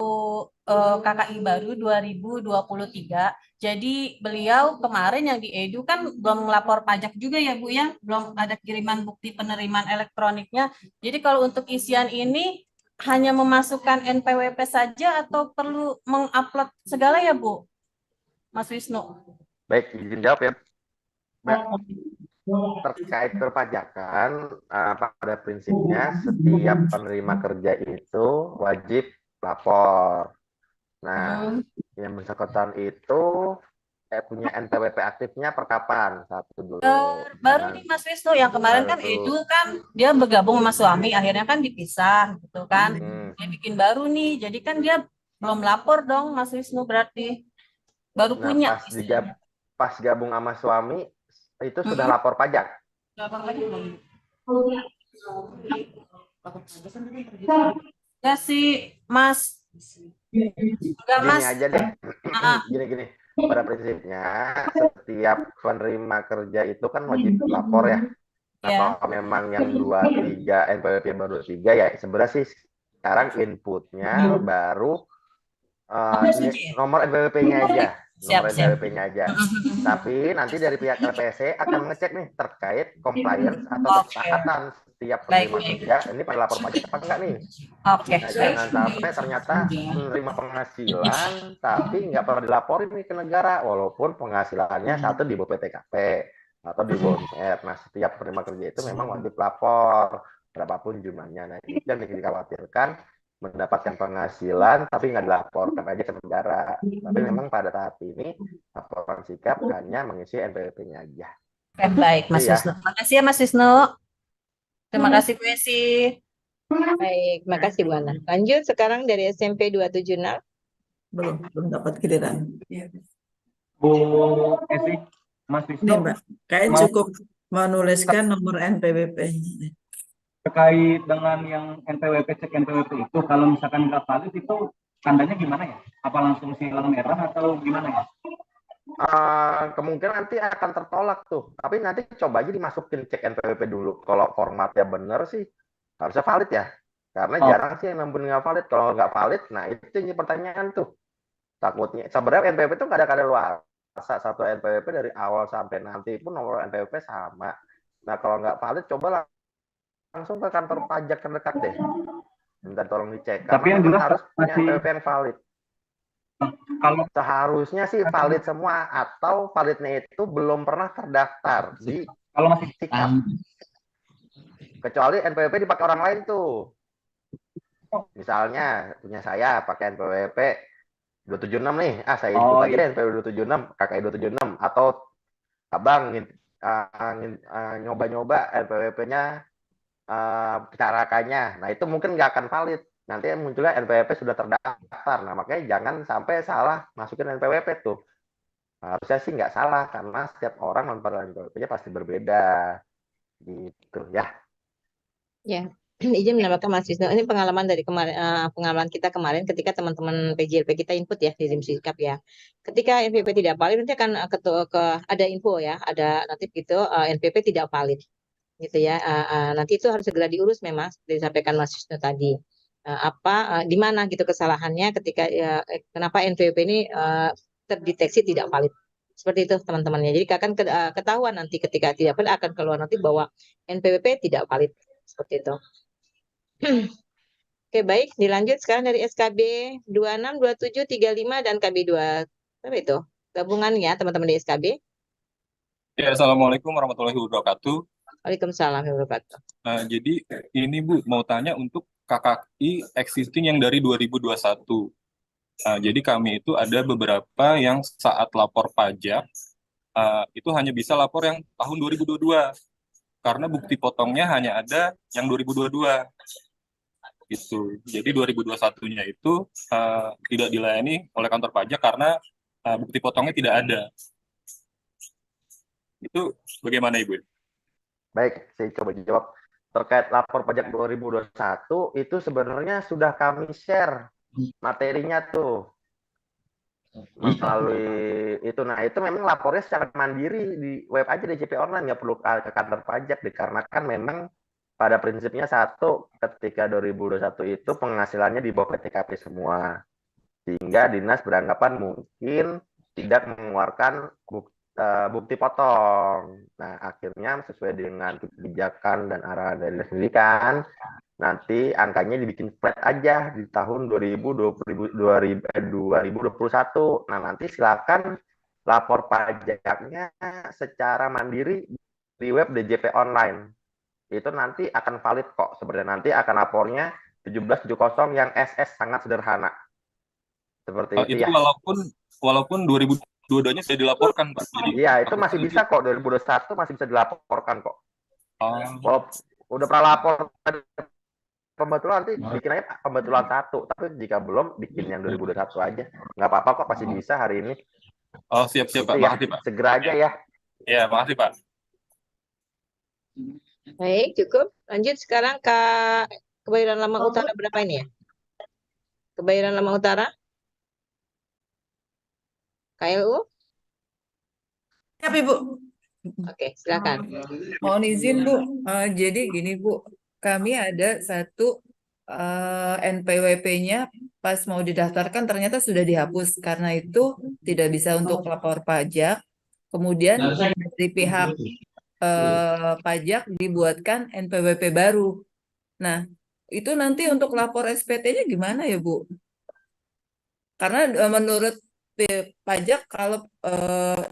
S11: KKI baru 2023. Jadi beliau kemarin yang di Edu kan belum melapor pajak juga ya Bu ya. Belum ada kiriman bukti penerimaan elektroniknya. Jadi kalau untuk isian ini hanya memasukkan NPWP saja atau perlu mengupload segala ya Bu? Mas Wisnu.
S3: Baik, izin jawab ya. Terkait perpajakan, pada prinsipnya setiap penerima kerja itu wajib lapor. Nah, yang bersangkutan itu punya NPWP aktifnya per kapan? Satu dulu.
S11: Baru nih Mas Wisnu, yang kemarin kan Edu kan dia bergabung sama suami, akhirnya kan dipisah gitu kan. Dia bikin baru nih, jadi kan dia belum lapor dong Mas Wisnu berarti. Baru punya.
S3: Pas gabung sama suami itu sudah lapor pajak.
S11: Ya sih Mas. Enggak Mas.
S3: Gini aja deh. Gini. Pada prinsipnya setiap penerima kerja itu kan wajib lapor ya. Nah, kalau memang yang 23 NPWP baru 3 ya sebenarnya sih sekarang inputnya baru nomor NPWP-nya aja. Nomor NPWP-nya aja. Tapi nanti dari pihak LPSC akan mengecek nih terkait compliance atau kesepakatan setiap penerima kerja ini pada lapor pajak apa enggak nih. Nah, jangan sampai ternyata menerima penghasilan tapi nggak pernah dilaporin nih ke negara walaupun penghasilannya satu di bawah PTKP atau di bawah MIR. Nah, setiap penerima kerja itu memang wajib lapor berapapun jumlahnya. Nah, itu yang dikhawatirkan mendapatkan penghasilan tapi nggak dilaporkan aja ke negara. Tapi memang pada tahap ini laporan sikap hanya mengisi NPWP-nya aja.
S11: Oke, baik Mas Wisnu. Terima kasih ya Mas Wisnu. Terima kasih Bu Esi.
S1: Baik, makasih Bu Ana. Lanjut sekarang dari SMP 276.
S12: Belum dapat giliran.
S13: Bu Esi, Mas Wisnu.
S12: Ini Mbak, kayaknya cukup menuliskan nomor NPWP-nya.
S13: Terkait dengan yang NPWP, cek NPWP itu, kalau misalkan nggak valid itu tandanya gimana ya? Apa langsung silang merah atau gimana ya?
S3: Kemungkinan nanti akan tertolak tuh. Tapi nanti coba aja dimasukin cek NPWP dulu. Kalau formatnya benar sih harusnya valid ya. Karena jarang sih yang nambah nggak valid. Kalau nggak valid, nah itu ini pertanyaan tuh. Takutnya sebenarnya NPWP itu nggak ada kadaluarsa, satu NPWP dari awal sampai nanti pun nomor NPWP sama. Nah kalau nggak valid coba langsung ke kantor pajak terdekat deh, minta tolong dicek.
S13: Tapi
S3: Karena
S13: yang
S3: memang
S13: jelas
S3: harus punya
S13: masih
S3: NPWP yang valid.
S13: kalau
S3: Seharusnya sih valid semua, atau validnya itu belum pernah terdaftar di
S13: kalau masih
S3: sikap. Kecuali NPWP dipakai orang lain tuh. Misalnya punya saya pakai NPWP 276 nih. Saya ikut aja deh NPWP 276, KKI 276, atau abang nyoba-nyoba NPWP-nya carakannya. Nah, itu mungkin nggak akan valid. Nanti munculnya NPWP sudah terdaftar. Nah, makanya jangan sampai salah masukin NPWP tuh. Harusnya sih nggak salah, karena setiap orang non NPWP-nya pasti berbeda. Gitu ya.
S1: Ya, izin menambahkan Mas Wisnu. Ini pengalaman dari kemarin, pengalaman kita kemarin ketika teman-teman PJLP kita input ya di Sikap ya. Ketika NPWP tidak valid, nanti akan ada info ya, ada nanti gitu NPWP tidak valid, gitu ya. Nanti itu harus segera diurus memang, seperti disampaikan Mas Wisnu tadi. Di mana gitu kesalahannya ketika kenapa NPWP ini terdeteksi tidak valid. Seperti itu teman-temannya. Jadi akan ketahuan nanti ketika tidak valid akan keluar nanti bahwa NPWP tidak valid. Seperti itu. Oke, baik. Dilanjut sekarang dari SKB 26, 27, 35, dan KB 2. Apa itu? Gabungannya teman-teman di SKB.
S14: Ya, Assalamualaikum warahmatullahi wabarakatuh.
S1: Waalaikumsalam warahmatullahi wabarakatuh.
S14: Nah, jadi ini Bu, mau tanya untuk KKI existing yang dari 2021. Nah, jadi kami itu ada beberapa yang saat lapor pajak, itu hanya bisa lapor yang tahun 2022. Karena bukti potongnya hanya ada yang 2022. Gitu. Jadi 2021-nya itu tidak dilayani oleh kantor pajak karena bukti potongnya tidak ada. Itu bagaimana Ibu?
S3: Baik, saya coba jawab. Terkait lapor pajak 2021, itu sebenarnya sudah kami share materinya tuh. Melalui itu. Nah, itu memang lapornya secara mandiri di web aja DJP online, nggak perlu ke kantor pajak, dikarenakan memang pada prinsipnya satu, ketika 2021 itu penghasilannya di bawah PTKP semua. Sehingga dinas beranggapan mungkin tidak mengeluarkan bukti potong. Nah, akhirnya sesuai dengan kebijakan dan arahan dari dinas pendidikan, nanti angkanya dibikin flat aja di tahun 2021. Nah, nanti silakan lapor pajaknya secara mandiri di web DJP online. Itu nanti akan valid kok. Sebenarnya nanti akan lapornya 1770 yang SS, sangat sederhana. Seperti itu ya.
S14: Walaupun 2022-nya sudah dilaporkan, Pak.
S3: Iya, itu masih bisa kok. 2021 masih bisa dilaporkan kok. Udah pernah lapor pembetulan, nanti bikin aja pembetulan 1, tapi jika belum bikin yang 2021 aja, nggak apa-apa kok, pasti bisa hari ini.
S14: Siap Pak,
S3: ya.
S14: makasih Pak.
S3: Segera aja ya.
S14: Ya, makasih Pak.
S1: Baik, cukup. Lanjut sekarang ke Kebayoran Lama Utara berapa ini ya? Kebayoran Lama Utara? KLU?
S12: Ya, Ibu.
S1: Oke, silakan.
S12: Mohon izin Bu, jadi gini Bu, kami ada satu NPWP-nya pas mau didaftarkan ternyata sudah dihapus, karena itu tidak bisa untuk lapor pajak. Kemudian dari pihak pajak dibuatkan NPWP baru. Nah, itu nanti untuk lapor SPT-nya gimana ya Bu? Karena menurut pajak kalau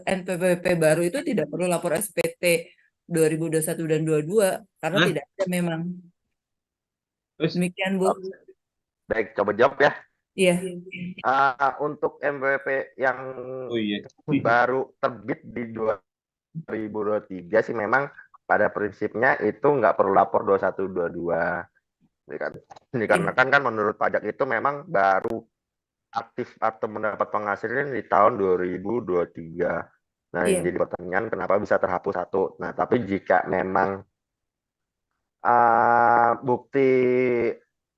S12: NPWP baru itu tidak perlu lapor SPT 2021 dan 22 karena tidak ada memang. Demikian Bu.
S3: Baik, coba jawab ya.
S12: Iya.
S3: Untuk NPWP yang baru terbit di 2023 sih memang pada prinsipnya itu nggak perlu lapor 2122. Dikarenakan kan menurut pajak itu memang baru aktif atau mendapat penghasilan di tahun 2023. Nah, yang jadi pertanyaan kenapa bisa terhapus 1. Nah, tapi jika memang bukti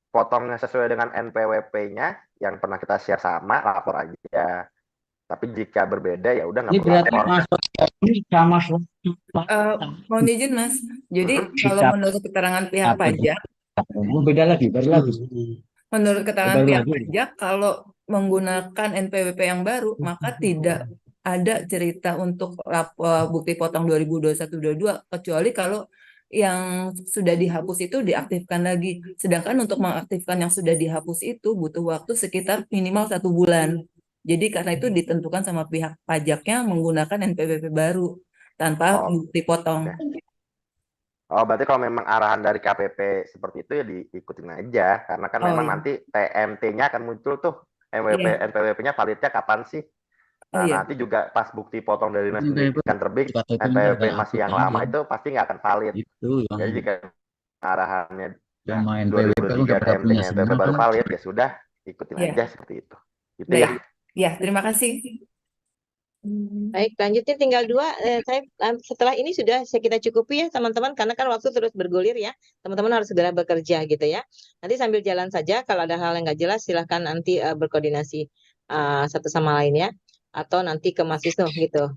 S3: potongnya sesuai dengan NPWP-nya yang pernah kita share sama, lapor aja. Tapi jika berbeda ya udah nggak perlu lapor.
S12: Mohon izin Mas. Jadi kalau menurut keterangan pihak pajak,
S15: beda lagi, baru lagi.
S12: Menurut keterangan pihak pajak, kalau menggunakan NPWP yang baru, maka tidak ada cerita untuk bukti potong 2021-22 kecuali kalau yang sudah dihapus itu diaktifkan lagi. Sedangkan untuk mengaktifkan yang sudah dihapus itu butuh waktu sekitar minimal 1 bulan. Jadi karena itu ditentukan sama pihak pajaknya menggunakan NPWP baru tanpa bukti potong.
S3: Oh, berarti kalau memang arahan dari KPP seperti itu ya diikutin aja, karena kan memang nanti TMT-nya akan muncul tuh, NPWP-nya validnya kapan sih? Nah, nanti juga pas bukti potong dari dinas pendidikan terbit, NPWP masih yang lama itu pasti nggak akan valid. Jadi jika arahannya 2023 TMT-nya NPWP baru valid, ya sudah ikutin aja seperti itu. Gitu ya.
S12: Ya, terima kasih.
S1: Baik, lanjutnya tinggal 2. Saya setelah ini sudah kita cukupi ya teman-teman, karena kan waktu terus bergulir ya. Teman-teman harus segera bekerja gitu ya. Nanti sambil jalan saja, kalau ada hal yang nggak jelas silahkan nanti berkoordinasi satu sama lain ya. Atau nanti ke Mas Wisnu gitu.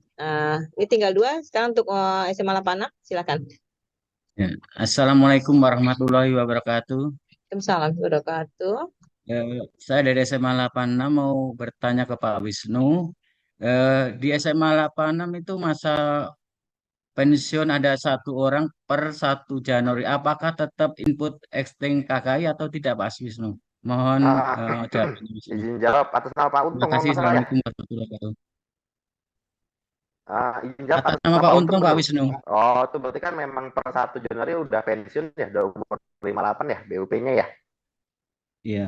S1: Ini tinggal 2. Sekarang untuk SMA 86, silakan.
S15: Ya. Assalamualaikum warahmatullahi wabarakatuh.
S1: Waalaikumsalam warahmatullahi wabarakatuh.
S15: Saya dari SMA 86 mau bertanya ke Pak Wisnu. Di SMA 86 itu masa pensiun ada 1 orang per 1 Januari. Apakah tetap input extend KKI atau tidak, Pak Wisnu? Mohon jawabannya.
S3: Izin jawab atas nama Pak Untung.
S15: Terima kasih. Assalamualaikum warahmatullahi wabarakatuh.
S3: Izin jawab
S15: atas nama Pak Untung, Pak Wisnu.
S3: Oh, itu berarti kan memang per 1 Januari udah pensiun ya, udah umur 58 ya, BUP-nya ya?
S15: Iya.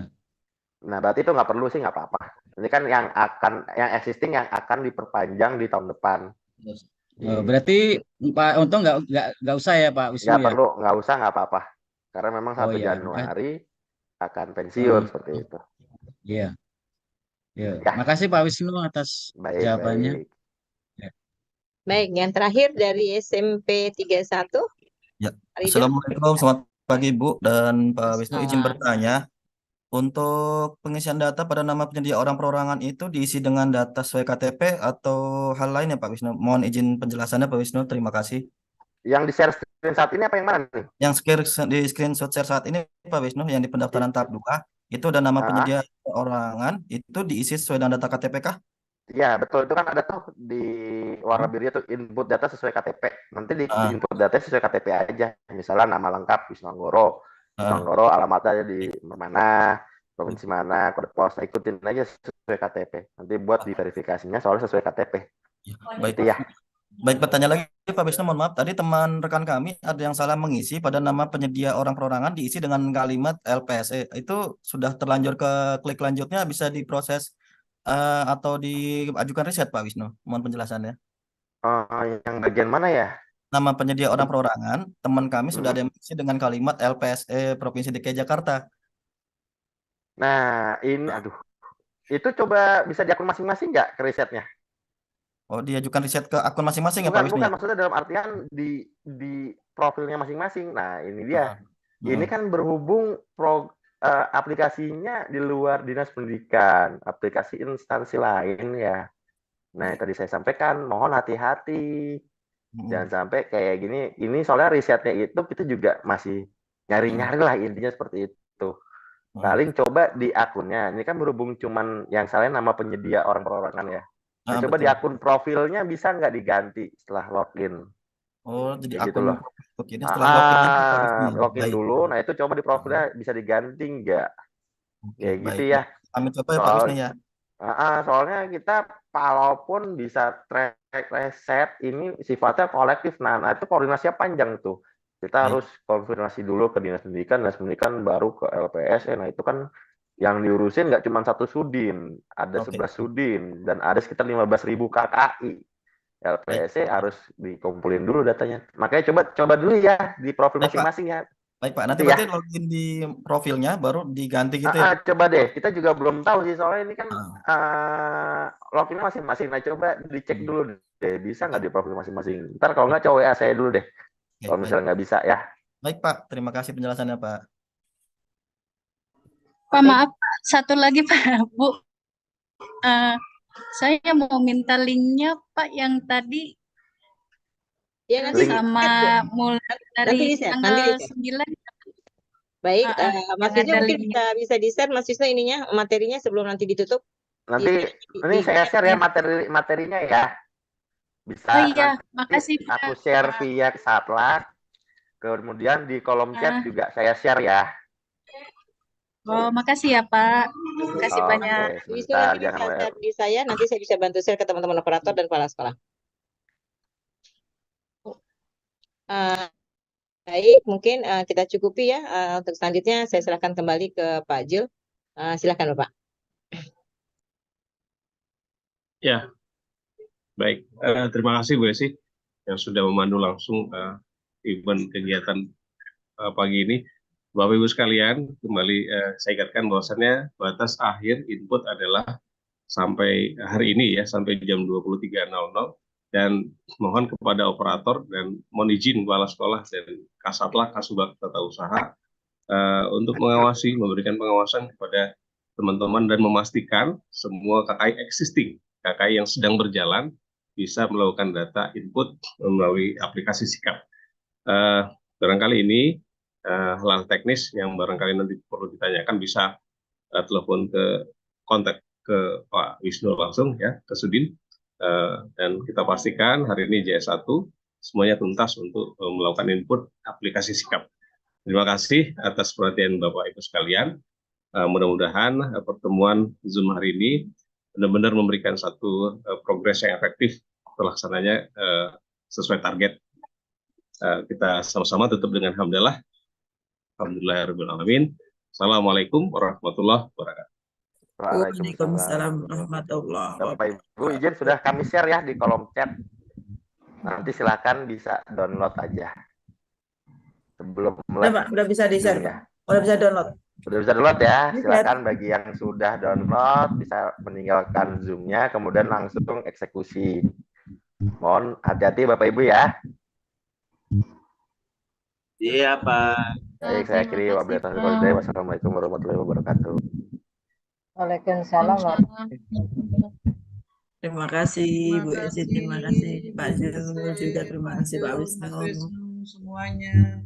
S3: Nah, berarti itu nggak perlu sih, nggak apa-apa. Ini kan yang existing yang akan diperpanjang di tahun depan.
S15: Berarti Pak Untung nggak usah ya Pak Wisnu?
S3: Nggak perlu, nggak usah, nggak apa-apa. Karena memang 1 Januari akan pensiun seperti itu.
S15: Iya. Ya. Makasih Pak Wisnu atas jawabannya.
S1: Baik, yang terakhir dari SMP 31.
S16: Ya. Assalamualaikum, selamat pagi Bu dan Pak Wisnu. Izin bertanya, untuk pengisian data pada nama penyedia orang perorangan itu diisi dengan data sesuai KTP atau hal lain ya Pak Wisnu? Mohon izin penjelasannya Pak Wisnu, terima kasih.
S3: Yang di share screen saat ini apa yang mana nih?
S16: Yang di screenshot share saat ini Pak Wisnu, yang di pendaftaran tahap 2, itu ada nama penyedia perorangan, itu diisi sesuai dengan data KTP kah?
S3: Iya, betul. Itu kan ada tuh di warna biru itu input data sesuai KTP. Nanti di input data sesuai KTP aja. Misalnya nama lengkap Wisnu Anggoro, alamatnya di mana, provinsi mana, kode pos, ikutin aja sesuai KTP. Nanti buat diverifikasinya soalnya sesuai KTP.
S16: Baik ya. Baik, bertanya lagi Pak Wisnu, mohon maaf. Tadi teman rekan kami ada yang salah mengisi pada nama penyedia orang perorangan diisi dengan kalimat LPSE. Itu sudah terlanjur ke klik lanjutnya bisa diproses atau diajukan riset Pak Wisnu? Mohon penjelasannya.
S3: Yang bagian mana ya?
S16: Nama penyedia orang perorangan, teman kami sudah ada yang mengisi dengan kalimat LPSE Provinsi DKI Jakarta.
S3: Nah, ini itu coba bisa di akun masing-masing nggak ke risetnya?
S16: Oh, diajukan riset ke akun masing-masing ya Pak Wisnu?
S3: Bukan, maksudnya dalam artian di profilnya masing-masing. Nah, ini dia. Ini kan berhubung aplikasinya di luar dinas pendidikan, aplikasi instansi lain ya. Nah, tadi saya sampaikan, mohon hati-hati. Jangan sampai kayak gini. Ini soalnya risetnya itu kita juga masih nyari-nyari lah, intinya seperti itu. Paling coba di akunnya. Ini kan berhubung cuman yang salahnya nama penyedia orang perorangan ya. Nah, coba di akun profilnya bisa nggak diganti setelah login?
S16: Oh, jadi
S3: gitu
S16: akun
S3: loh.
S16: ini setelah
S3: login dulu. Nah, itu coba di profilnya bisa diganti nggak? Ya gitu ya.
S16: Kami coba ya Pak Wisnu ya.
S3: Soalnya kita walaupun bisa track reset ini sifatnya kolektif. Nah itu koordinasinya panjang tuh. Kita harus konfirmasi dulu ke dinas pendidikan baru ke LPSE. Nah itu kan yang diurusin nggak cuma 1 sudin, ada 11 sudin dan ada sekitar 15.000 KKI. LPSE harus dikumpulin dulu datanya. Makanya coba dulu ya di profil masing-masing ya.
S16: Baik Pak, nanti berarti login di profilnya baru diganti gitu ya?
S3: Coba deh, kita juga belum tahu sih soalnya ini kan loginnya masing-masing. Nah coba dicek dulu deh, bisa nggak di profil masing-masing. Ntar kalau nggak coba WA saya dulu deh, kalau misalnya nggak bisa ya.
S16: Baik Pak, terima kasih penjelasannya Pak.
S5: Pak maaf, satu lagi Pak, Bu. Saya mau minta linknya Pak yang tadi.
S1: Ya, nanti
S5: sama mulai dari tanggal 9.
S1: Baik, Mas
S10: yang
S1: Wisnu
S10: ada
S1: mungkin
S10: linknya.
S1: bisa di-share Mas Wisnu ininya materinya sebelum nanti ditutup.
S3: Nanti ini saya share ya materinya ya. Bisa
S10: Oh iya,
S3: nanti
S10: makasih
S3: aku
S10: Pak.
S3: share via Satlas. Kemudian di kolom chat juga saya share ya.
S10: Oh, makasih ya Pak. Makasih banyak.
S3: Oke,
S1: Wisnu
S3: sebentar
S1: nanti bisa
S3: jangan
S1: share di saya, nanti saya bisa bantu share ke teman-teman operator dan kepala sekolah. Uh, Baik, mungkin kita cukupi ya. Untuk selanjutnya saya serahkan kembali ke Pak Jul. Silakan Bapak.
S2: Ya, baik. Terima kasih Bu Esi yang sudah memandu langsung event kegiatan pagi ini. Bapak Ibu sekalian, kembali saya ingatkan bahwasannya batas akhir input adalah sampai hari ini ya, sampai jam 23.00, dan mohon kepada operator dan mohon izin kepala sekolah dan Kasatlah Kasubag Tata Usaha untuk mengawasi, memberikan pengawasan kepada teman-teman dan memastikan semua KKI existing, KKI yang sedang berjalan bisa melakukan data input melalui aplikasi Sikap. Barangkali ini hal teknis yang barangkali nanti perlu ditanyakan, bisa telepon ke kontak ke Pak Wisnu langsung ya, ke Sudin, dan kita pastikan hari ini JS1 semuanya tuntas untuk melakukan input aplikasi Sikap. Terima kasih atas perhatian Bapak Ibu sekalian. Mudah-mudahan pertemuan Zoom hari ini benar-benar memberikan satu progres yang efektif terlaksananya sesuai target. Kita sama-sama tutup dengan hamdalah. Alhamdulillahirrahmanirrahim. Assalamualaikum warahmatullahi wabarakatuh.
S12: Waalaikumsalam warahmatullahi
S3: Bapak Ibu izin sudah kami share ya di kolom chat. Nanti silakan bisa download aja. Sebelum
S12: udah bisa di-share
S3: ya.
S12: Udah bisa download.
S3: Udah bisa download ya. Silakan bagi yang sudah download bisa meninggalkan Zoom-nya kemudian langsung eksekusi. Mohon hati-hati Bapak Ibu ya.
S17: Iya Pak.
S3: Baik, saya akhiri wabillahi. Wassalamualaikum warahmatullahi wabarakatuh.
S1: Waalaikumsalam.
S12: Terima kasih Bu Esi, terima kasih Pak Zul juga, terima kasih Pak Wisnu.
S17: Semuanya.